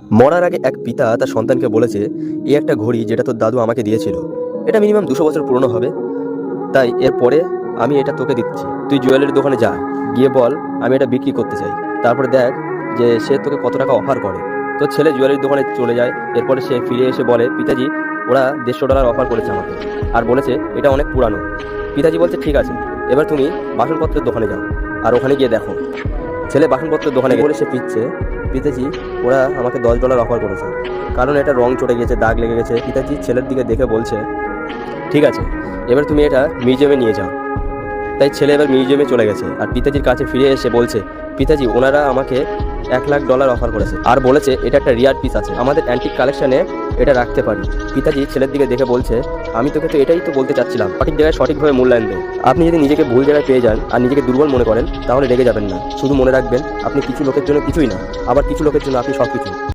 মরার আগে এক পিতা তার সন্তানকে বলেছে, এই একটা ঘড়ি যেটা তোর দাদু আমাকে দিয়েছিল, এটা মিনিমাম 200 বছর পুরনো হবে, তাই এরপরে আমি এটা তোকে দিচ্ছি। তুই জুয়েলারি দোকানে যা, গিয়ে বল আমি এটা বিক্রি করতে চাই। তারপরে দেখ যে সে তোকে কত টাকা অফার করে। তোর ছেলে জুয়েলারি দোকানে চলে যায়। এরপরে সে ফিরে এসে বলে, পিতাজি ওরা $150 অফার করেছে আমাকে, আর বলেছে এটা অনেক পুরানো। পিতাজি বলছে, ঠিক আছে, এবার তুমি বাসনপত্রের দোকানে যাও আর ওখানে গিয়ে দেখো। ছেলে বাসনপত্রের দোকানে গিয়ে সে পিচ্ছে, পিতাজি ওরা আমাকে $10 অফার করেছে, কারণ এটা রং চটে গেছে, দাগ লেগে গেছে। পিতাজি ছেলের দিকে দেখে বলছে, ঠিক আছে, এবার তুমি এটা মিউজিয়ামে নিয়ে যাও। তাই ছেলে এবার মিউজিয়ামে চলে গেছে আর পিতাজির কাছে ফিরে এসে বলছে, পিতাজি ওনারা আমাকে $1,00,000 অফার করেছে আর বলেছে এটা একটা রিয়ার পিস আছে, আমাদের অ্যান্টিক কালেকশনে এটা রাখতে পারি। পিতাজি ছেলের দিকে দেখে বলছে, আমি তোকে তো এটাই তো বলতে চাচ্ছিলাম, সঠিক জায়গায় সঠিকভাবে মূল্যায়ন দেয়। আপনি যদি নিজেকে ভুল জায়গায় পেয়ে যান আর নিজেকে দুর্বল মনে করেন, তাহলে রেগে যাবেন না। শুধু মনে রাখবেন, আপনি কিছু লোকের জন্য কিছুই না, আবার কিছু লোকের জন্য আপনি সব কিছু।